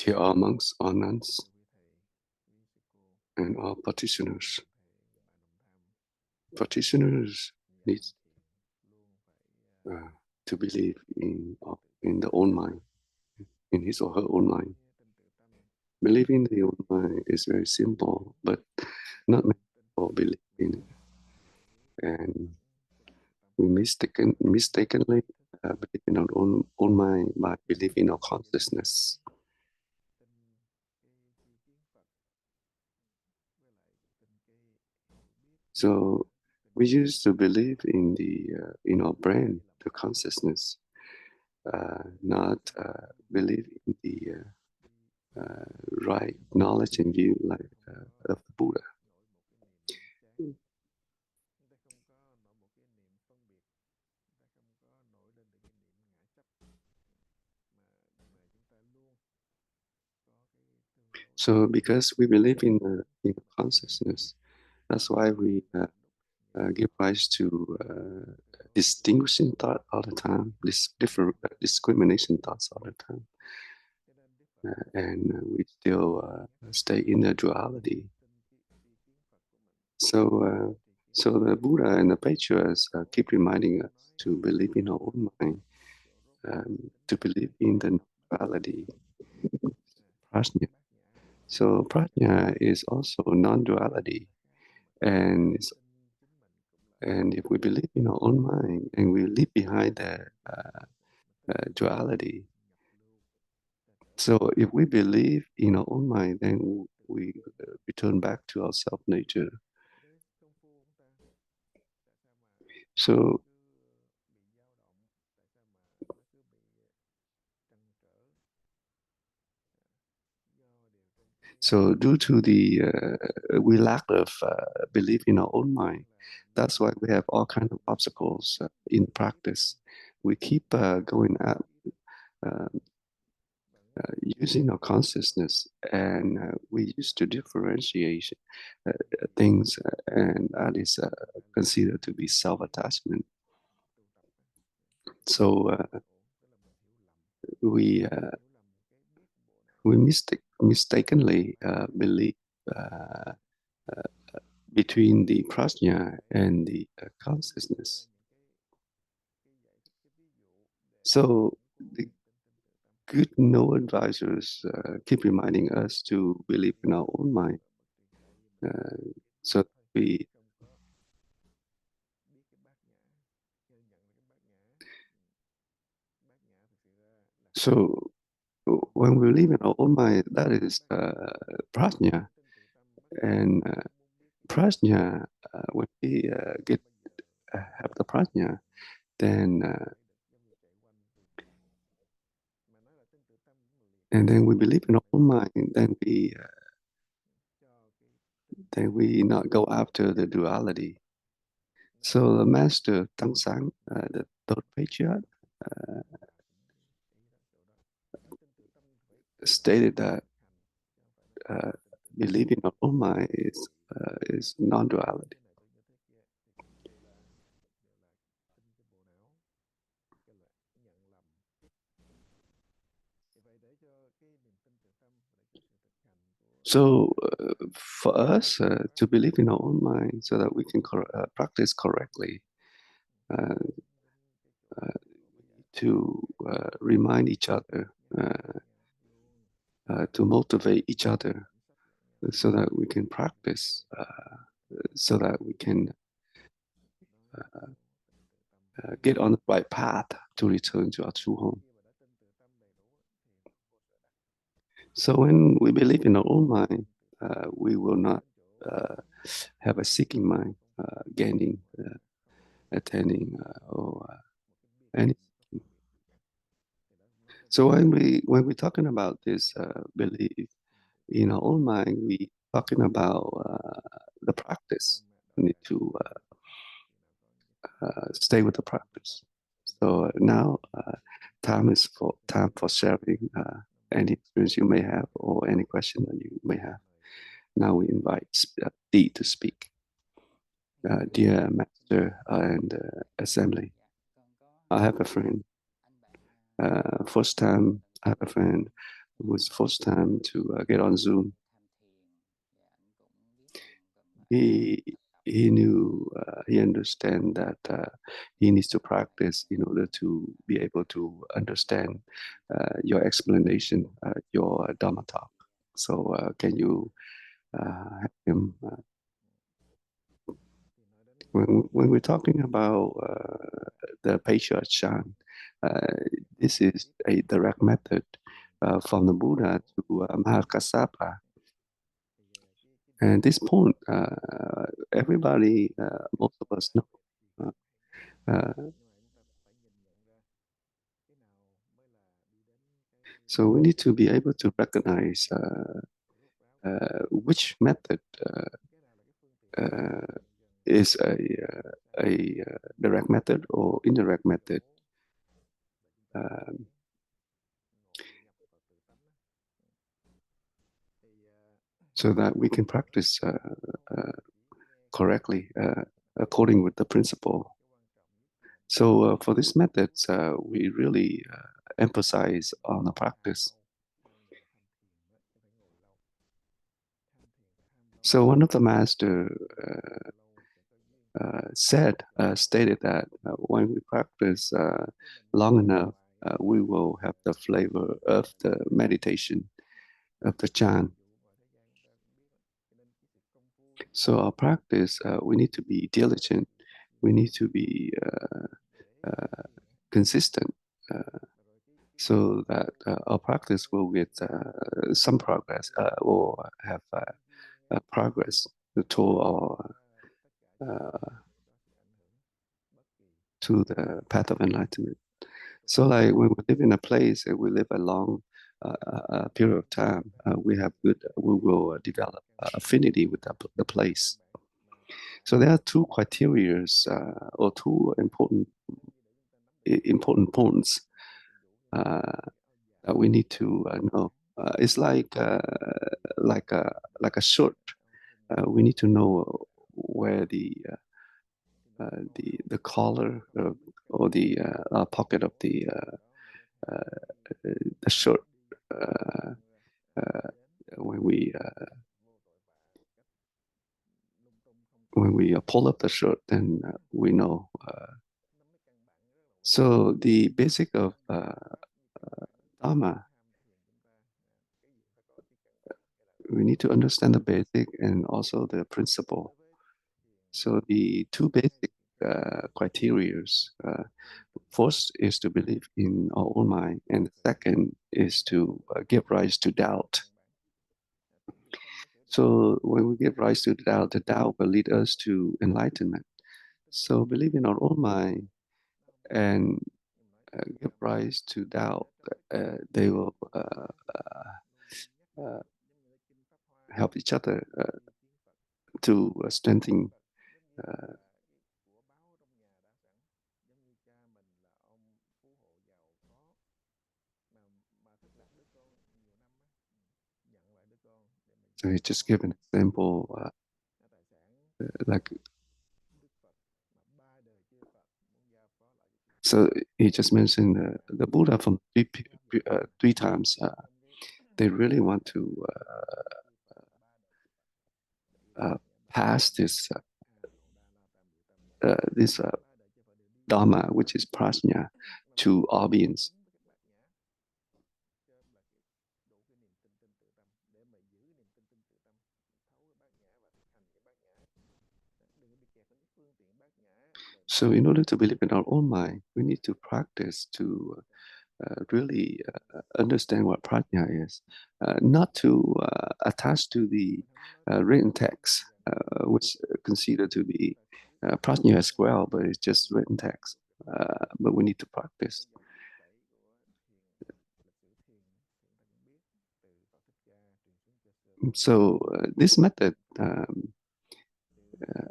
Here are monks, all nuns, and all practitioners. Practitioners need to believe in the own mind, in his or her own mind. Believing in the own mind is very simple, but not many people believe in it. And we mistakenly believe in our own mind by believing in our consciousness. So we used to believe in in our brain, the consciousness, not believe in the right knowledge and view like of the Buddha. So because we believe in consciousness, that's why we give rise to distinguishing thought all the time, different discrimination thoughts all the time. And we still stay in the duality. So the Buddha and the patriarchs keep reminding us to believe in our own mind, to believe in the duality, prajna. So prajna is also non-duality, and if we believe in our own mind and we leave behind the duality, so if we believe in our own mind, then we return back to our self-nature. So due to the we lack of belief in our own mind, that's why we have all kinds of obstacles in practice. We keep going up, using our consciousness, and we used to differentiate things, and that is considered to be self-attachment. So we mistakenly believe between the prajna and the consciousness. So the good no advisors keep reminding us to believe in our own mind. So when we believe in our own mind, that is prajna. And prajna, when we have the prajna, then and then we believe in our own mind, then we not go after the duality. So the master Sang, the third patriarch, stated that believing in our own mind is non-duality. So for us to believe in our own mind so that we can practice correctly, to remind each other, to motivate each other so that we can practice, so that we can get on the right path to return to our true home. So when we believe in our own mind, we will not have a seeking mind, gaining, attending, or anything. So when we're talking about this belief in our own mind, we talking about the practice. We need to stay with the practice. So now time for sharing any experience you may have or any question that you may have. Now we invite Dee to speak. Dear Master and Assembly, I have a friend. First time I have a friend It was first time to get on Zoom. He knew, he understand that he needs to practice in order to be able to understand your explanation, your Dharma talk. So can you help him? When we're talking about the Patriarchan, this is a direct method from the Buddha to Mahakassapa. And this point, everybody, most of us know. So we need to be able to recognize which method is a direct method or indirect method. So that we can practice correctly according with the principle. So for these methods, we really emphasize on the practice. So one of the master stated that when we practice long enough, we will have the flavor of the meditation, of the chant. So our practice, we need to be diligent. We need to be consistent, so that our practice will get some progress or have progress toward to the path of enlightenment. So like when we live in a place, we live a long period of time, we will develop affinity with the place. So there are two criteria or two important points that we need to know. It's like a shirt. We need to know where the collar or the pocket of the shirt when we pull up the shirt, then we know. So the basic of Dharma, we need to understand the basic and also the principle. So the two basic criteria, first is to believe in our own mind, and the second is to give rise to doubt. So when we give rise to doubt, the doubt will lead us to enlightenment. So believe in our own mind and give rise to doubt, they will help each other to strengthen so he just give an example like so he just mentioned the Buddha from three times. They really want to pass this Dharma, which is prajna, to audience. So in order to believe in our own mind, we need to practice to really understand what prajna is, not to attach to the written text, which considered to be prajna as well, but it's just written text. But we need to practice. So this method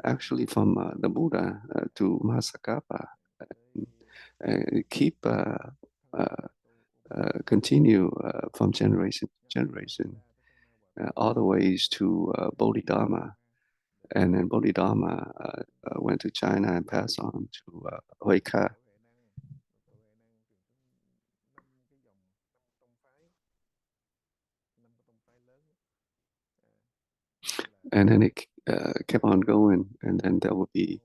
actually from the Buddha to Mahasakapa keep continue from generation to generation all the ways to Bodhidharma. And then Bodhidharma went to China and passed on to Huayka. and then it kept on going, and then there will be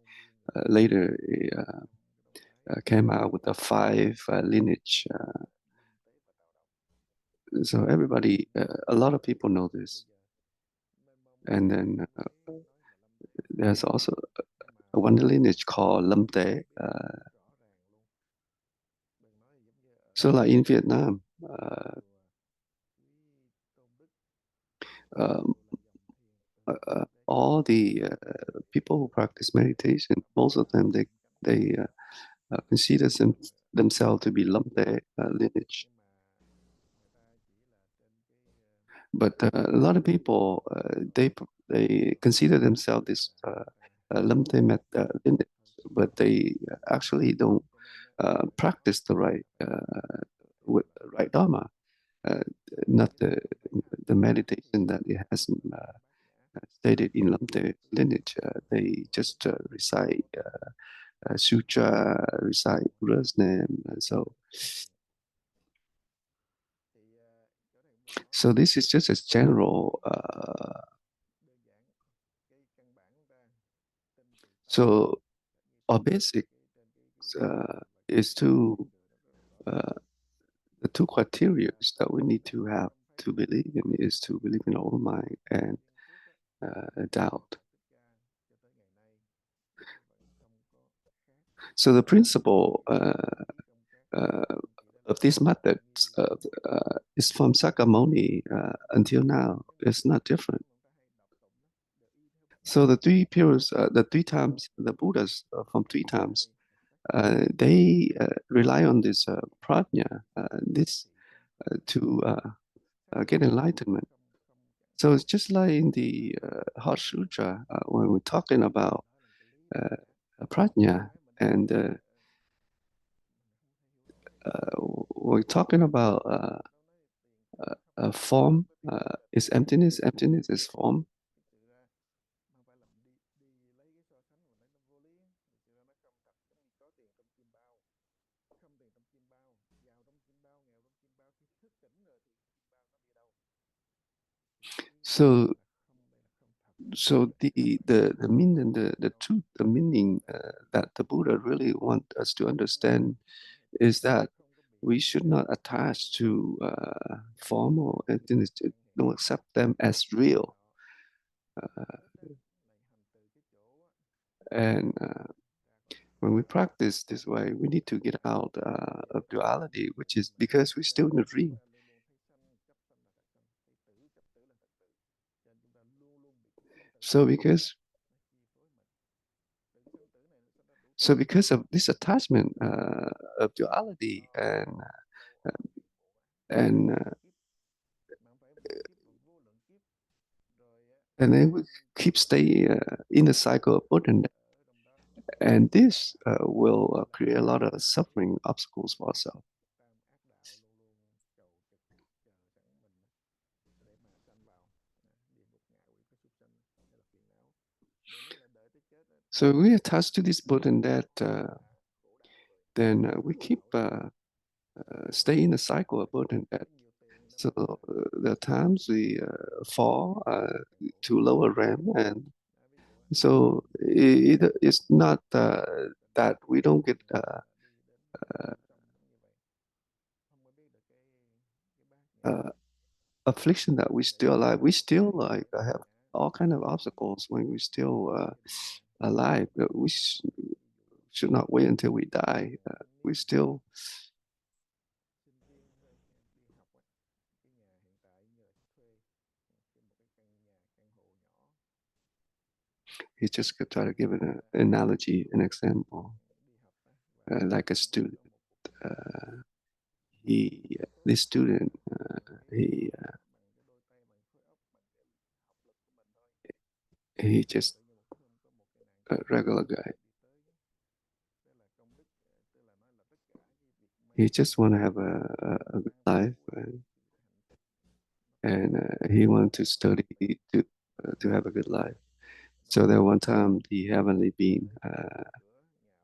later came out with the 5 lineage. So everybody, a lot of people know this. And then there's also one lineage called Lâm Tế. So like in Vietnam, all the people who practice meditation, most of them, they consider themselves to be Lâm Tế lineage. But a lot of people, they consider themselves this Lâm Tế lineage, but they actually don't practice the right Dharma, not the meditation that it has stated in Lâm Tế lineage. They just recite sutra, recite Buddha's name, so this is just a general. So our basic is the 2 criteria that we need to have to believe in is to believe in our own mind and doubt. So the principle of this method is from Sakyamuni until now. It's not different. So the 3 periods, the 3 times, the Buddhas from 3 times, they rely on this prajna, this to get enlightenment. So it's just like in the Heart Sutra, when we're talking about prajna, and we're talking about form is emptiness, emptiness is form. So the meaning, the truth, the meaning that the Buddha really want us to understand is that we should not attach to formal entities, don't accept them as real. And when we practice this way, we need to get out of duality, which is because we're still in a dream. So because of this attachment of duality and then we keep staying in the cycle of birth and death. And this will create a lot of suffering obstacles for ourselves. So we attach to this birth and death, then we keep stay in the cycle of birth and death. So there are times we fall to lower realm, and so it's not that we don't get affliction, that we still alive. We still like have all kind of obstacles when we still alive. We should not wait until we die. We still. He just could try to give an analogy, an example, like a student. This student, he just a regular guy. He just want to have a good life, and he want to study to have a good life. So there one time the heavenly being,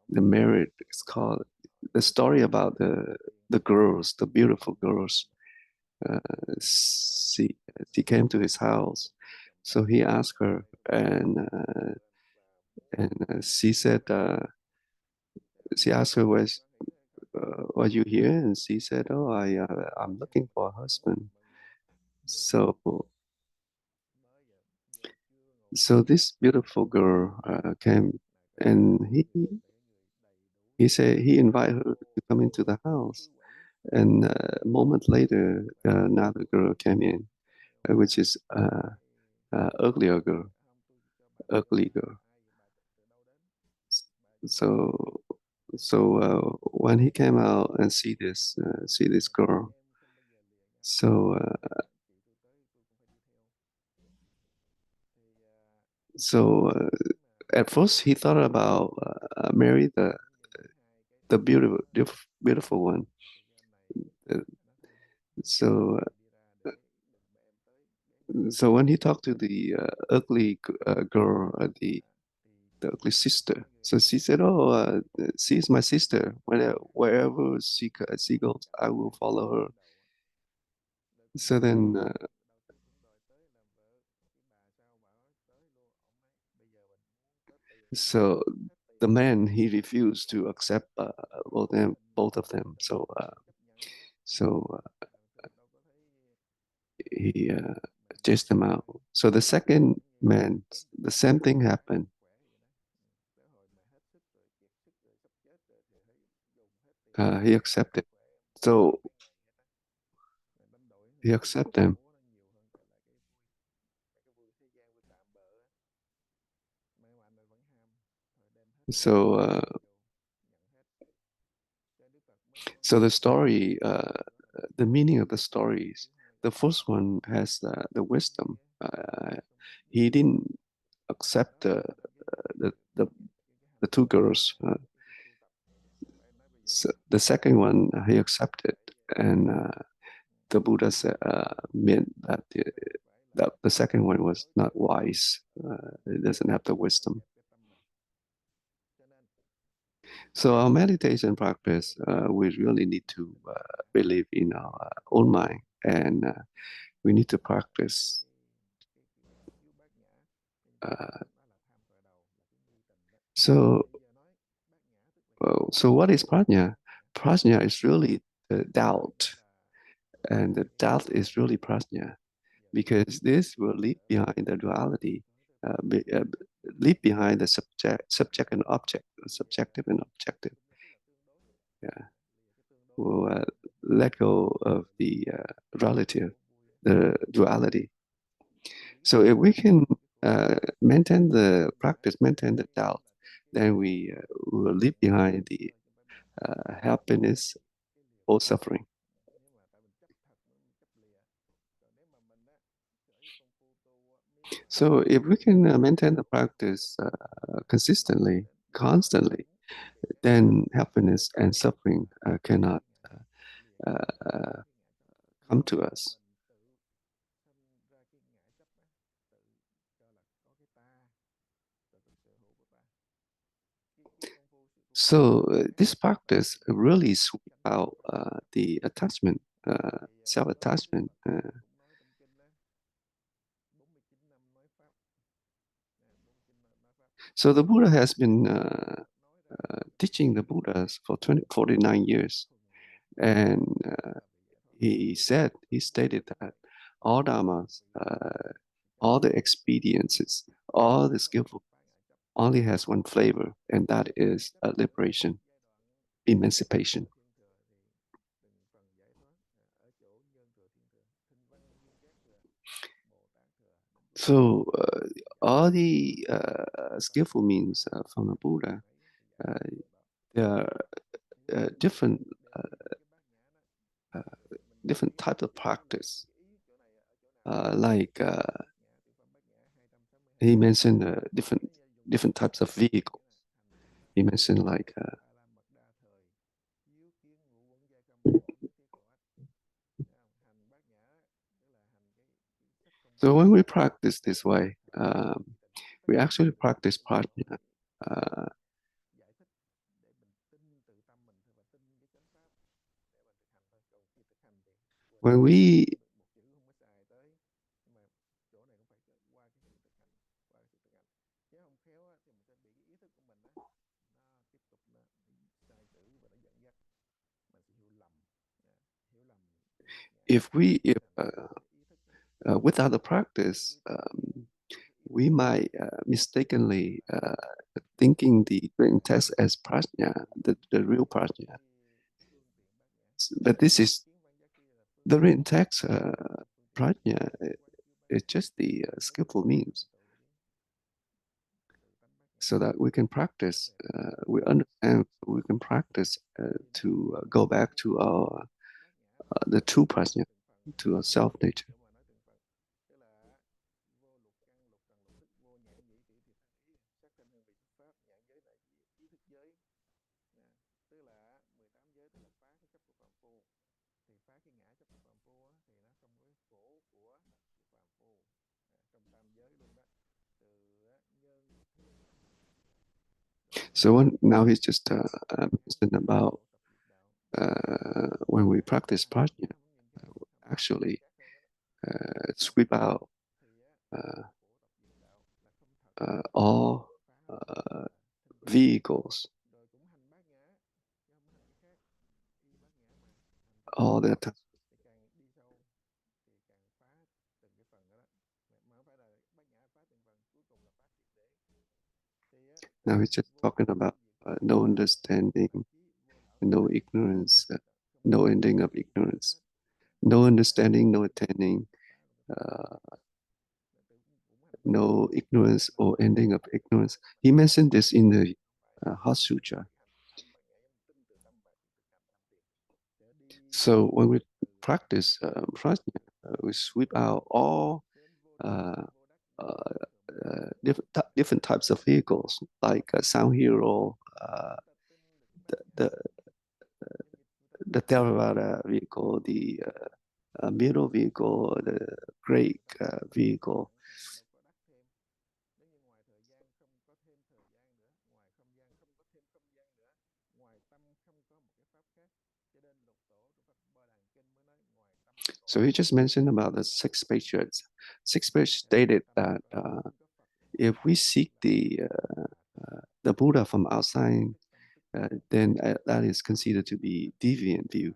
the merit is called, the story about the girls, the beautiful girls. She came to his house. So he asked her, and she said, she asked her, "Were you here?" And she said, "Oh, I'm looking for a husband." So, so this beautiful girl came, and he said he invited her to come into the house. And a moment later, another girl came in, which is uglier girl, ugly girl. So, when he came out and see this girl, so so at first he thought about marry the beautiful one. Uh, so so when he talked to the ugly girl, the ugly sister, so she said, "Oh, she's my sister. Wherever she goes, I will follow her." So then, so the man he refused to accept both of them. So he chased them out. So the second man, the same thing happened. He accepted. So he accepted them. So so the story, the meaning of the stories. The first one has the wisdom. He didn't accept the, the the two girls. So the second one he accepted, and the Buddha said, meant that the second one was not wise. It doesn't have the wisdom. So our meditation practice, we really need to believe in our own mind, and we need to practice. Uh, so, so what is prajna? Prajna is really the doubt, and the doubt is really prajna, because this will leave behind the duality, leave behind the subject and object, subjective and objective. Yeah, will let go of the relative, the duality. So if we can maintain the practice, maintain the doubt, then we will leave behind the happiness or suffering. So if we can maintain the practice consistently, constantly, then happiness and suffering cannot uh, come to us. So this practice really sweep out the attachment, self-attachment. So the Buddha has been teaching the Buddhas for 49 years. And he stated that all dharmas, all the expediences, all the skillful only has one flavor, and that is liberation, emancipation. So all the skillful means from the Buddha, uh, there are different uh, different types of practice. Like he mentioned different types of vehicles. He mentioned like so when we practice this way, we actually practice prajna. Uh, when we If without the practice, we might mistakenly thinking the written text as prajna, the real prajna. But this is the written text, prajna. It's just the skillful means, so that we can practice. We understand. We can practice to go back to our the true prajna, to our self nature. So now he's just mentioned about when we practice prajna, actually sweep out all vehicles, all the now he's just talking about no understanding, no ignorance, no ending of ignorance, no understanding, no attending, no ignorance or ending of ignorance. He mentioned this in the Heart Sutra. So when we practice prajna, we sweep out all different types of vehicles, like sound hero, the the Theravada vehicle, the middle vehicle, the great vehicle. So he just mentioned about the six patriarchs. Six patriarchs stated that if we seek the Buddha from outside, then that is considered to be deviant view.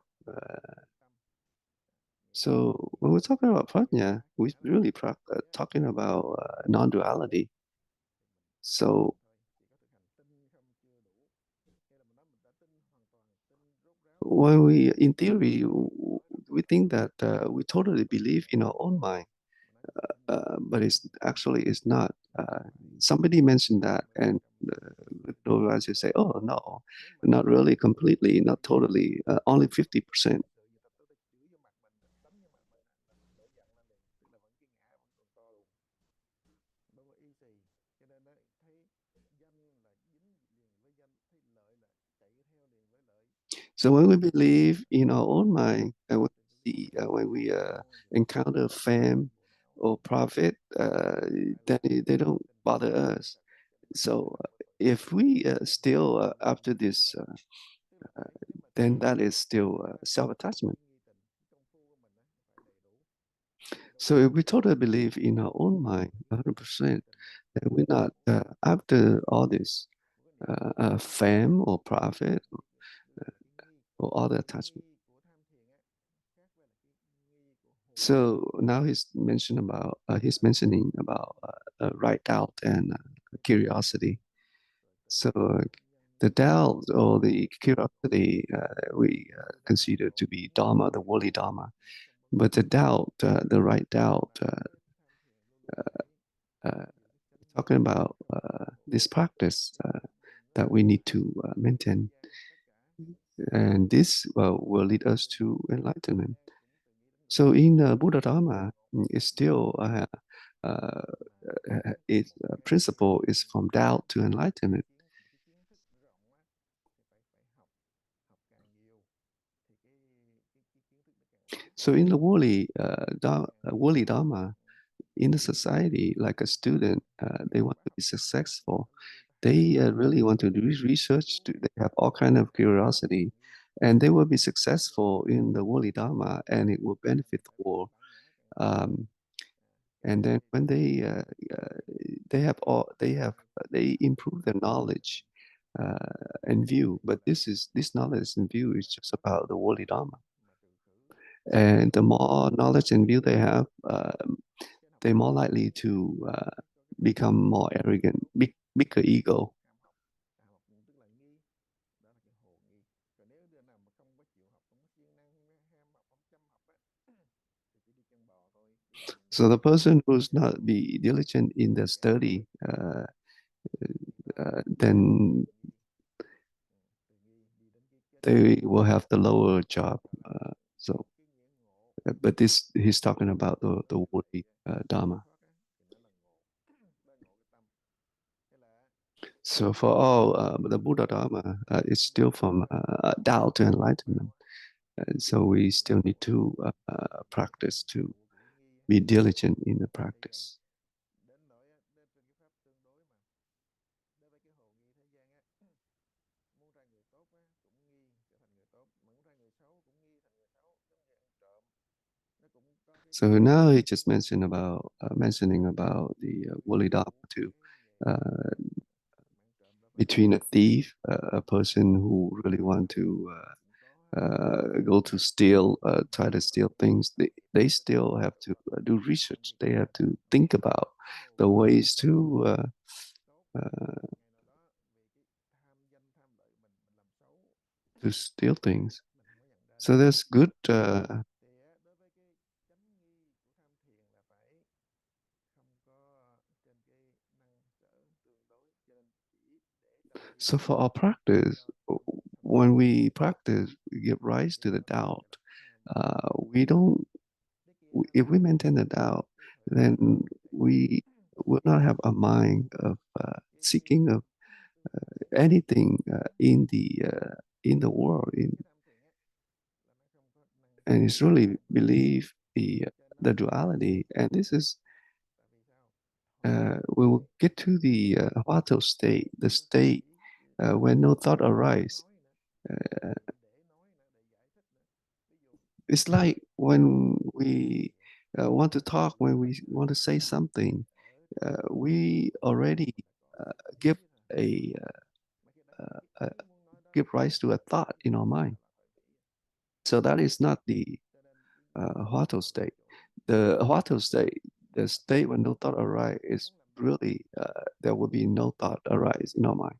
So when we're talking about prajna, we're really talking about non-duality. So when we, in theory, we think that we totally believe in our own mind, but it's not. Somebody mentioned that, and otherwise you say, "Oh no, not really, completely, not totally, only 50%." So when we believe in our own mind, and when we encounter fame or profit, then they don't bother us. So if we still after this, then that is still self-attachment. So if we totally believe in our own mind 100%, then we're not after all this fame or profit or other attachment. So now he's mentioning about right doubt and curiosity. So the doubt or the curiosity we consider to be Dharma, the worldly Dharma, but the doubt, the right doubt, talking about this practice that we need to maintain, and this will lead us to enlightenment. So in Buddha Dharma, it's still its principle is from doubt to enlightenment. So in the worldly Dharma, in the society, like a student, they want to be successful. They really want to do research. They have all kind of curiosity, and they will be successful in the worldly Dharma, and it will benefit the world. Um, and then when they improve their knowledge and view, but this knowledge and view is just about the worldly Dharma. And the more knowledge and view they have, they're more likely to become more arrogant, bigger ego. So the person who's not be diligent in the study, then they will have the lower job. But this he's talking about the worldly Dharma. So for all the Buddha Dharma, it's still from Tao to enlightenment. And so we still need to practice, to be diligent in the practice. So now he just mentioning about the worldly Dharma too. Between a thief, a person who really want to go to steal, try to steal things, they still have to do research. They have to think about the ways to steal things. So that's good. So for our practice, when we practice, we give rise to the doubt. We don't. If we maintain the doubt, then we will not have a mind of seeking of anything in the world. And it's really believe the duality. And this is we will get to the Huato state, the state where no thought arise. Uh, it's like when we want to talk, when we want to say something, we already give a, give rise to a thought in our mind. So that is not the Huato state. The Huato state, the state when no thought arise, is really there will be no thought arise in our mind.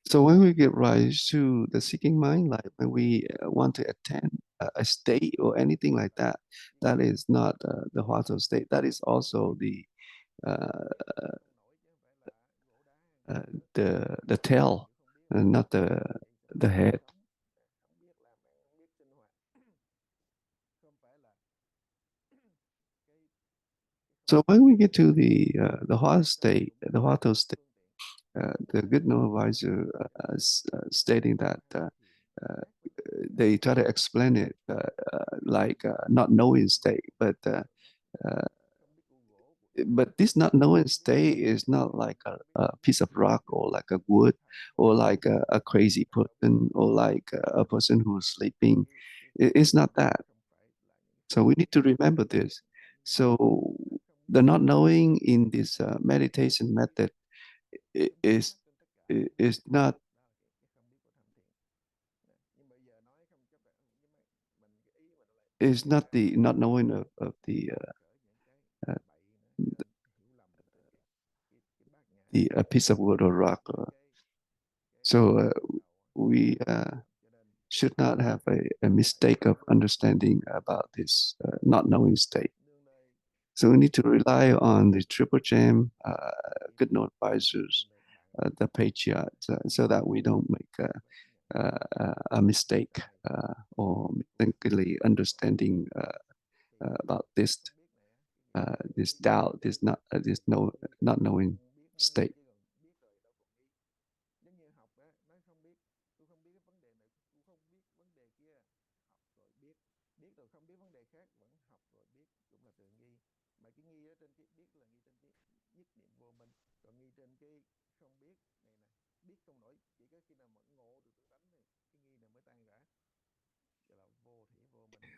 So when we get rise to the seeking mind, like when we want to attend a state or anything like that, that is not the Huato state. That is also uh, uh, the tail, not the head. So when we get to the Huato state, the good no advisor stating that they try to explain it like not knowing state, uh, but this not knowing state is not like a piece of rock or like a wood or like a crazy person or like a person who's sleeping. It's not that. So we need to remember this. So the not knowing in this meditation method is not the not knowing of uh, the a piece of wood or rock. So we should not have a mistake of understanding about this not knowing state. So we need to rely on the triple gem, good note advisors, the patriarchs, so that we don't make a mistake or mistakenly understanding about this doubt, this no not knowing state.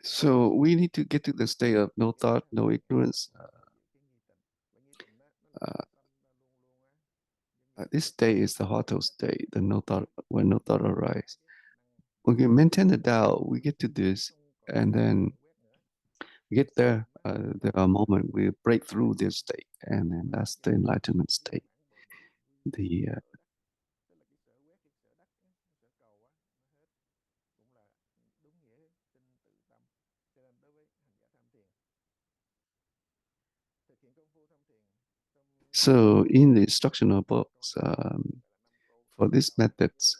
So we need to get to the state of no thought, no ignorance. This state is the Hatha state, the no thought, when no thought arises. When we maintain the Tao, we get to this, and then we get there. There are moments we break through this state, and then that's the enlightenment state. The So in the instructional books, for these methods,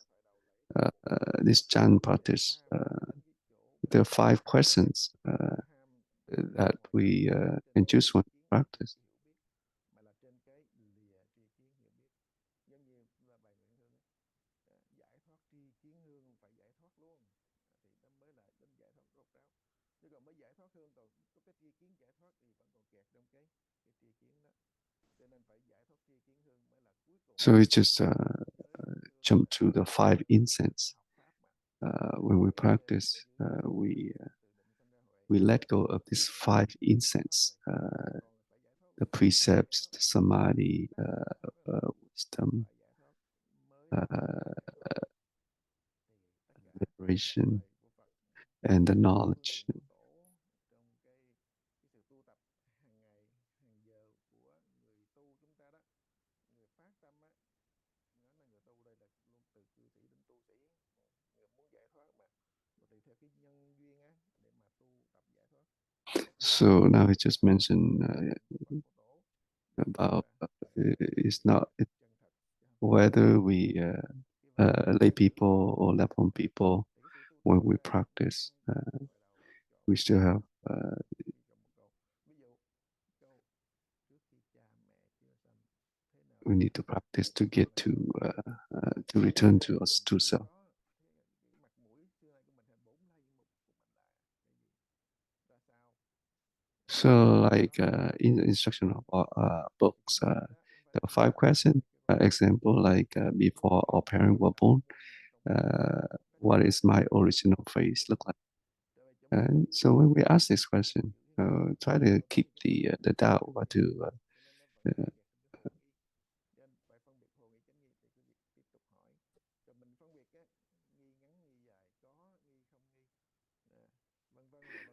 this Chan practice, there are 5 questions that we can choose one to practice. So we just jump to the 5 incense. When we practice, we let go of these 5 incense, the precepts, the samadhi, wisdom, liberation, and the knowledge. So now we just mentioned about it's not whether we lay people or level people, when we practice, we still have we need to practice to get to return to us true self. So, like in the instructional books, there are 5 questions. Example, like before our parents were born, what is my original face look like? And so when we ask this question, try to keep the doubt or to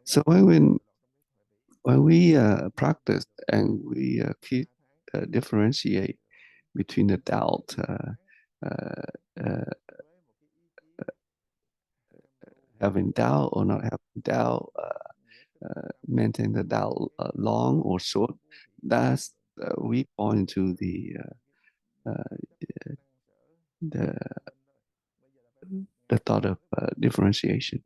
so when we practice and we keep differentiate between the doubt, having doubt or not having doubt, maintain the doubt long or short, that's we point to the thought of differentiation.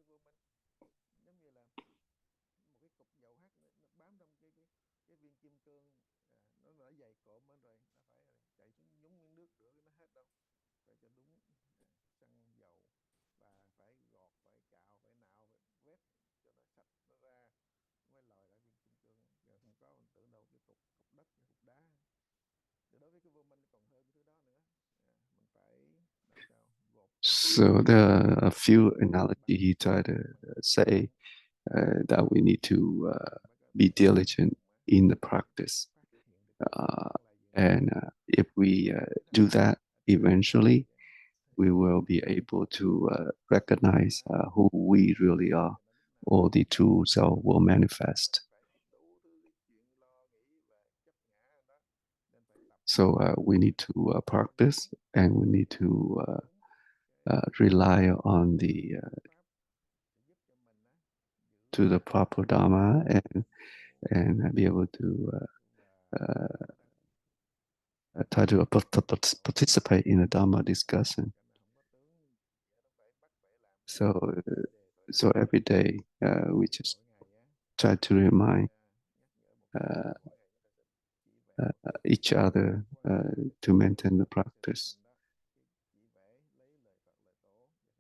So there are a few analogies he tried to say that we need to be diligent in the practice. And if we do that, eventually we will be able to recognize who we really are, or the true self will manifest. So we need to practice, and we need to rely on the to the proper Dharma, and be able to try to participate in the Dharma discussion. So every day we just try to remind each other to maintain the practice.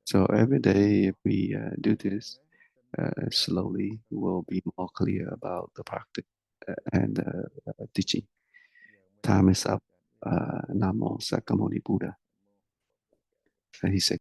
So every day, if we do this, slowly we'll be more clear about the practice and teaching. Time is up. Namo Sakamuni Buddha. And he said,